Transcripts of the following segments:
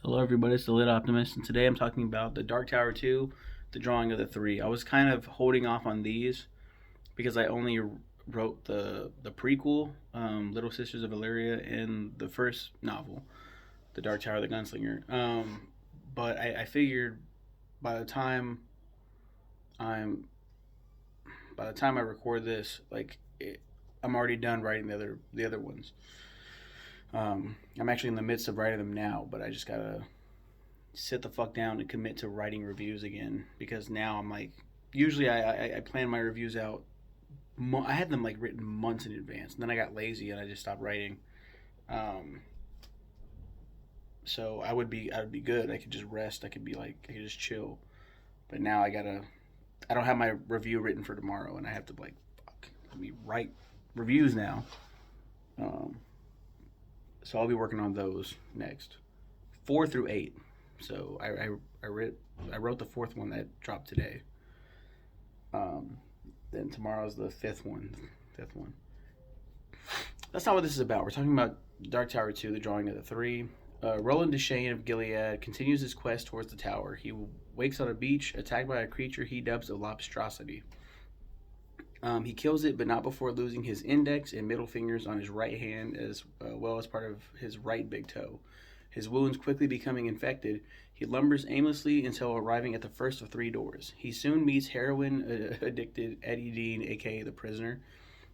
Hello, everybody. It's the Lit Optimist, and today I'm talking about the Dark Tower 2, the drawing of the three. I was kind of holding off on these because I only wrote the prequel, Little Sisters of Valyria, in the first novel, The Dark Tower, the Gunslinger. But I figured by the time I'm by the time I record this, I'm already done writing the other ones. I'm actually in the midst of writing them now, but I just gotta sit the fuck down and commit to writing reviews again because now I'm like, usually I plan my reviews out. I had them like written months in advance, and then I got lazy and I just stopped writing. Um, so I would be good. I could just rest. I could just chill. But now I don't have my review written for tomorrow, and I have to like, fuck, let me write reviews now. Um, so I'll be working on those next, 4 through 8. So I wrote the fourth one that dropped today. Um, then tomorrow's the fifth one. Fifth one. That's not what this is about. We're talking about Dark Tower 2, the drawing of the three. Roland Deschain of Gilead continues his quest towards the tower. He wakes on a beach, attacked by a creature he dubs a lobstrosity. He kills it, but not before losing his index and middle fingers on his right hand, as well as part of his right big toe. His wounds quickly becoming infected, he lumbers aimlessly until arriving at the first of 3 doors. He soon meets heroin addicted Eddie Dean, aka the prisoner,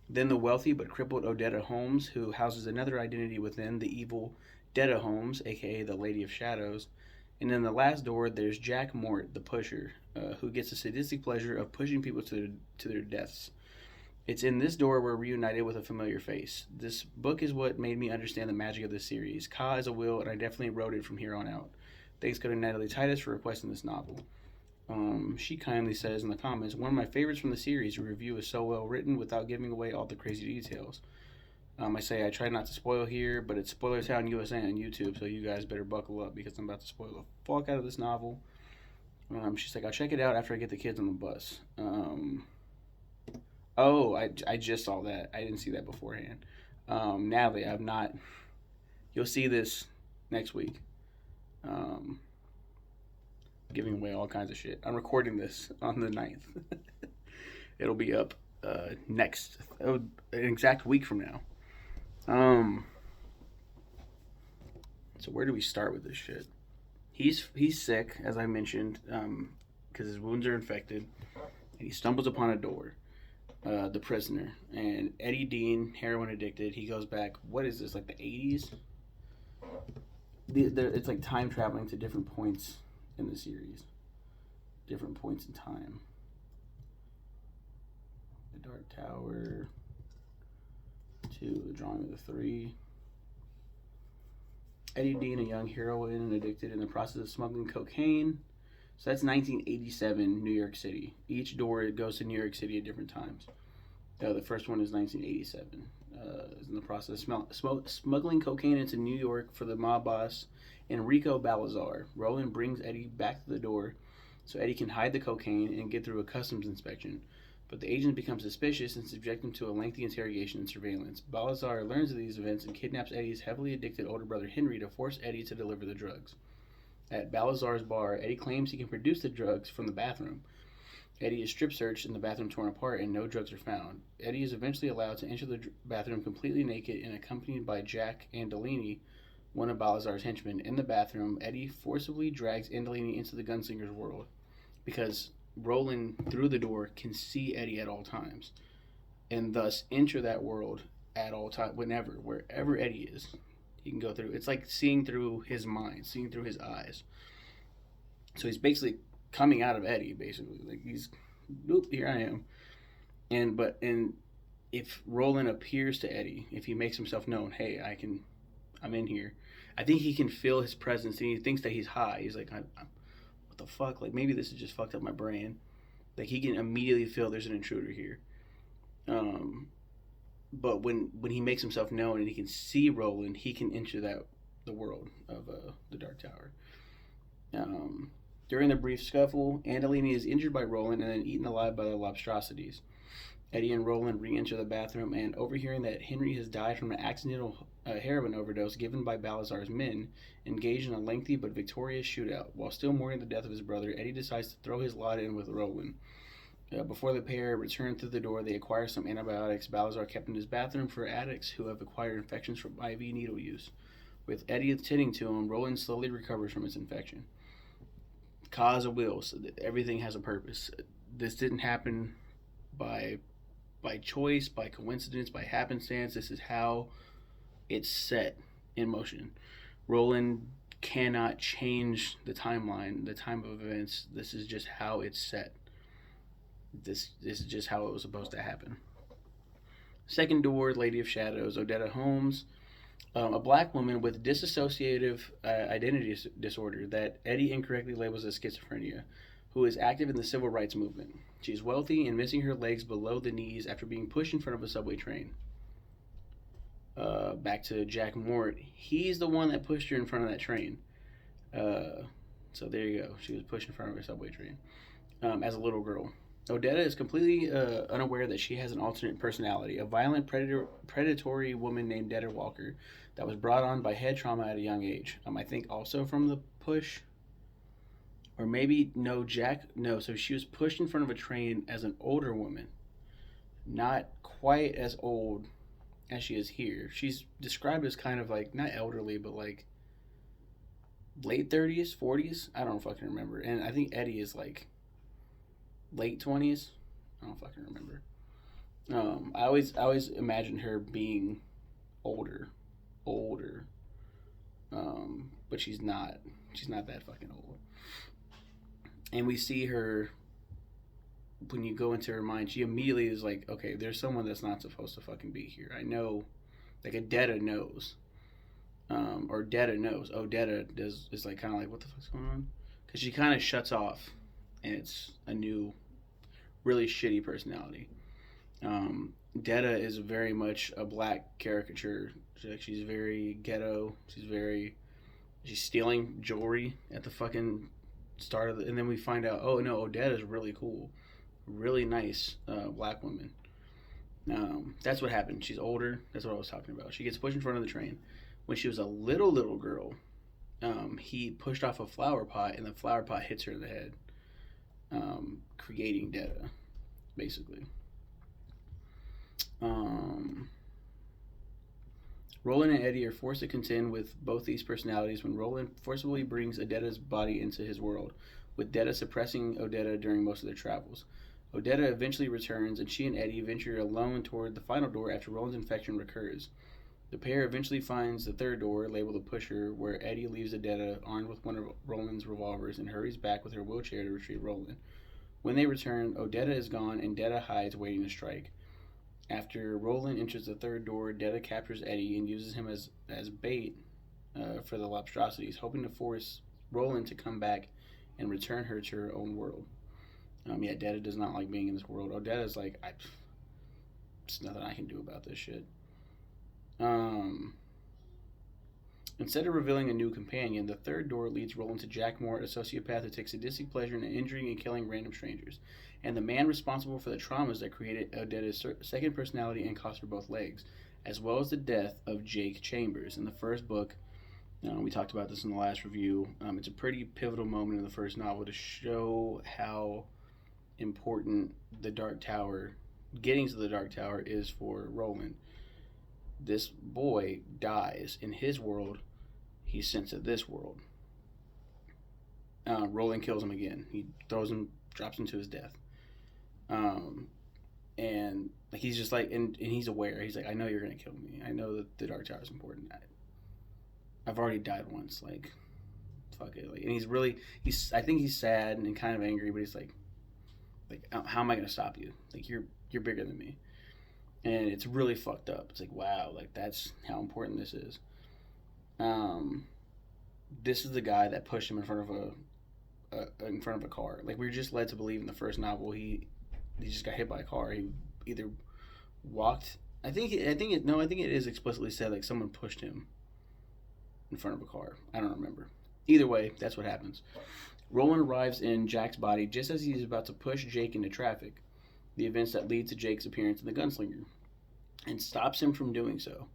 then the wealthy but crippled Odetta Holmes, who houses another identity within the evil Detta Holmes, aka the Lady of Shadows. And in the last door, there's Jack Mort, the pusher, who gets the sadistic pleasure of pushing people to their deaths. It's in this door we're reunited with a familiar face. This book is what made me understand the magic of this series. Ka is a will, and I definitely wrote it from here on out. Thanks go to Natalie Titus for requesting this novel. She kindly says in the comments, one of my favorites from the series. Your review is so well written without giving away all the crazy details. I say I try not to spoil here, but it's Spoiler Town USA on YouTube, so you guys better buckle up because I'm about to spoil the fuck out of this novel. She's like, I'll check it out after I get the kids on the bus. I just saw that. I didn't see that beforehand. Natalie, I've not. You'll see this next week. Um, Giving away all kinds of shit. I'm recording this on the 9th. It'll be up next, an exact week from now. So where do we start with this shit? He's sick, as I mentioned, because his wounds are infected, and he stumbles upon a door. The prisoner and Eddie Dean, heroin addicted. He goes back. What is this? Like the 80s? It's like time traveling to different points in the series, different points in time. The Dark Tower 2, the drawing of the three. Eddie Dean, a young heroin addicted in the process of smuggling cocaine. So that's 1987, New York City. Each door it goes to New York City at different times. The first one is 1987. Is in the process of smuggling cocaine into New York for the mob boss Enrico Balazar. Roland brings Eddie back to the door so Eddie can hide the cocaine and get through a customs inspection. But the agents become suspicious and subject him to a lengthy interrogation and surveillance. Balazar learns of these events and kidnaps Eddie's heavily addicted older brother Henry to force Eddie to deliver the drugs. At Balazar's bar, Eddie claims he can produce the drugs from the bathroom. Eddie is strip searched and the bathroom torn apart and no drugs are found. Eddie is eventually allowed to enter the bathroom completely naked and accompanied by Jack Andolini, one of Balazar's henchmen. In the bathroom, Eddie forcibly drags Andolini into the gunslinger's world because Roland, through the door, can see Eddie at all times and thus enter that world at all times, wherever Eddie is. He can go through. It's like seeing through his mind, seeing through his eyes. So he's basically coming out of Eddie, basically. Like he's, nope, here I am. And if Roland appears to Eddie, if he makes himself known, hey, I'm in here. I think he can feel his presence, and he thinks that he's high. He's like, what the fuck? Like maybe this has just fucked up my brain. Like he can immediately feel there's an intruder here. But when he makes himself known and he can see Roland, he can enter the world of the Dark Tower. During the brief scuffle, Andolini is injured by Roland and then eaten alive by the lobstrosities. Eddie and Roland re-enter the bathroom, and overhearing that Henry has died from an accidental heroin overdose given by Balazar's men, engage in a lengthy but victorious shootout. While still mourning the death of his brother, Eddie decides to throw his lot in with Roland. Before the pair return through the door, they acquire some antibiotics Balazar kept in his bathroom for addicts who have acquired infections from IV needle use. With Eddie tending to him, Roland slowly recovers from his infection. Cause a will, so that everything has a purpose. This didn't happen by choice, by coincidence, by happenstance. This is how it's set in motion. Roland cannot change the timeline, the time of events. This is just how it's set. This is just how it was supposed to happen. Second door, Lady of Shadows, Odetta Holmes, a black woman with dissociative identity disorder that Eddie incorrectly labels as schizophrenia, who is active in the civil rights movement. She's wealthy and missing her legs below the knees after being pushed in front of a subway train. Back to Jack Mort. He's the one that pushed her in front of that train. So there you go. She was pushed in front of a subway train as a little girl. Odetta is completely unaware that she has an alternate personality, a violent predatory woman named Detta Walker that was brought on by head trauma at a young age. I think also from the push. Or maybe, no, so she was pushed in front of a train as an older woman. Not quite as old as she is here. She's described as kind of like, not elderly, but like late 30s, 40s. I don't fucking remember. And I think Eddie is like late 20s. I don't fucking remember. I always imagined her being older. But she's not that fucking old. And we see her, when you go into her mind, she immediately is like, okay, there's someone that's not supposed to fucking be here. I know, like Odetta knows. Or Detta knows. Odetta is like kind of like, what the fuck's going on? Because she kind of shuts off, and it's a new, really shitty personality. Detta is very much a black caricature. She's very ghetto. She's stealing jewelry at the fucking start of the, and then we find out, oh no, Odetta is really cool, really nice black woman. That's what happened. She's older. That's what I was talking about. She gets pushed in front of the train. When she was a little girl, he pushed off a flower pot, and the flower pot hits her in the head, creating Detta, basically. Roland and Eddie are forced to contend with both these personalities when Roland forcibly brings Odetta's body into his world, with Detta suppressing Odetta during most of their travels. Odetta eventually returns, and she and Eddie venture alone toward the final door after Roland's infection recurs. The pair eventually finds the third door, labeled the Pusher, where Eddie leaves Odetta armed with one of Roland's revolvers and hurries back with her wheelchair to retrieve Roland. When they return, Odetta is gone and Detta hides, waiting to strike. After Roland enters the third door, Detta captures Eddie and uses him as bait for the Lobstrosities, hoping to force Roland to come back and return her to her own world. Detta does not like being in this world. Odetta's like, there's nothing I can do about this shit. Instead of revealing a new companion, the third door leads Roland to Jack Moore, a sociopath who takes sadistic pleasure in injuring and killing random strangers, and the man responsible for the traumas that created Odetta's second personality and cost her both legs, as well as the death of Jake Chambers. In the first book, we talked about this in the last review, it's a pretty pivotal moment in the first novel to show how important the Dark Tower, getting to the Dark Tower, is for Roland. This boy dies in his world. He's sent to this world. Roland kills him again. He drops him to his death. And like he's just like, and he's aware. He's like, I know you're gonna kill me. I know that the Dark Tower is important. I've already died once. Like, fuck it. Like, and I think he's sad and kind of angry, but he's like, how am I gonna stop you? Like, you're bigger than me. And it's really fucked up. It's like, wow, like that's how important this is. This is the guy that pushed him in front of a car. Like, we were just led to believe in the first novel he just got hit by a car. He either walked. I think it is explicitly said like someone pushed him in front of a car. I don't remember. Either way, that's what happens. Roland arrives in Jack's body just as he's about to push Jake into traffic. the events that lead to Jake's appearance in The Gunslinger, and stops him from doing so.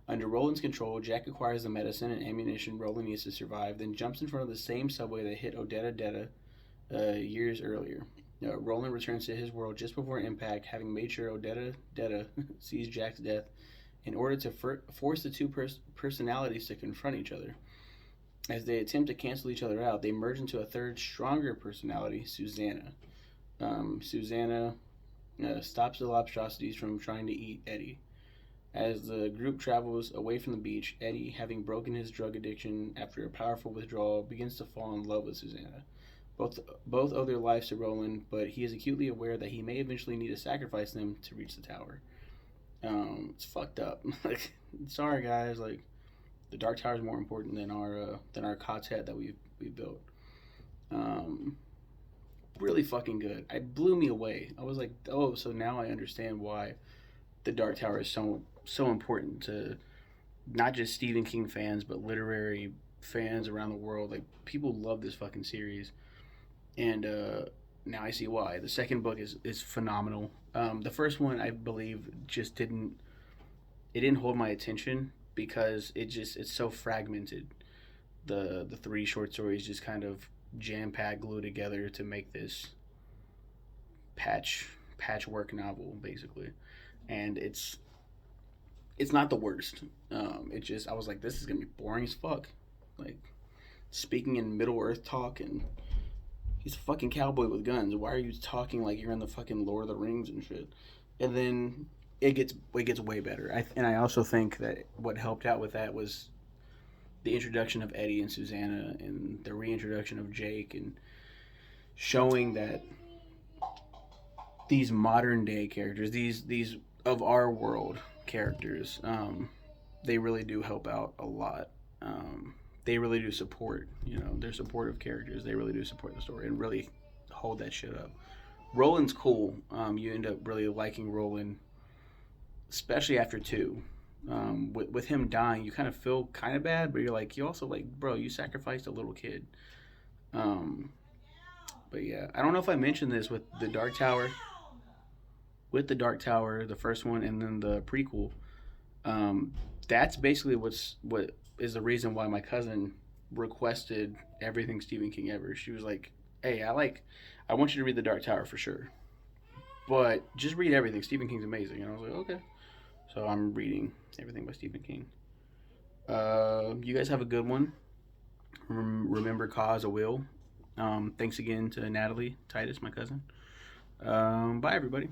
Under Roland's control, Jack acquires the medicine and ammunition Roland needs to survive, then jumps in front of the same subway that hit Odetta years earlier. Roland returns to his world just before impact, having made sure Odetta sees Jack's death in order to force the two personalities to confront each other. As they attempt to cancel each other out, they merge into a third, stronger personality, Susanna. Susanna stops the Lobstrosities from trying to eat Eddie. As the group travels away from the beach, Eddie, having broken his drug addiction after a powerful withdrawal, begins to fall in love with Susanna. Both owe their lives to Roland, but he is acutely aware that he may eventually need to sacrifice them to reach the tower. It's fucked up. Like, sorry guys, like the Dark Tower is more important than our quartet that we built. Really fucking good. It blew me away. I was like, oh, so now I understand why the Dark Tower is so important to not just Stephen King fans, but literary fans around the world. Like, people love this fucking series, and now I see why. The second book is phenomenal. The first one, I believe, just didn't hold my attention because it's so fragmented. The three short stories just kind of jam packed, glued together to make this patchwork novel, basically, and it's not the worst. I was like, this is gonna be boring as fuck. Like, speaking in Middle Earth talk, and he's a fucking cowboy with guns. Why are you talking like you're in the fucking Lord of the Rings and shit? And then it gets way better. I also think that what helped out with that was the introduction of Eddie and Susanna, and the reintroduction of Jake, and showing that these modern day characters, these of our world characters, they really do help out a lot. They really do support, they're supportive characters. They really do support the story and really hold that shit up. Roland's cool. You end up really liking Roland, especially after 2. With him dying, you kind of feel kind of bad, but you're like, you also like, bro, you sacrificed a little kid. But yeah, I don't know if I mentioned this with the Dark Tower. With the Dark Tower, the first one, and then the prequel, that's basically what is the reason why my cousin requested everything Stephen King ever. She was like, hey, I want you to read the Dark Tower for sure, but just read everything. Stephen King's amazing. And I was like, okay. So I'm reading everything by Stephen King. You guys have a good one. Remember, cause a will. Thanks again to Natalie Titus, my cousin. Bye, everybody.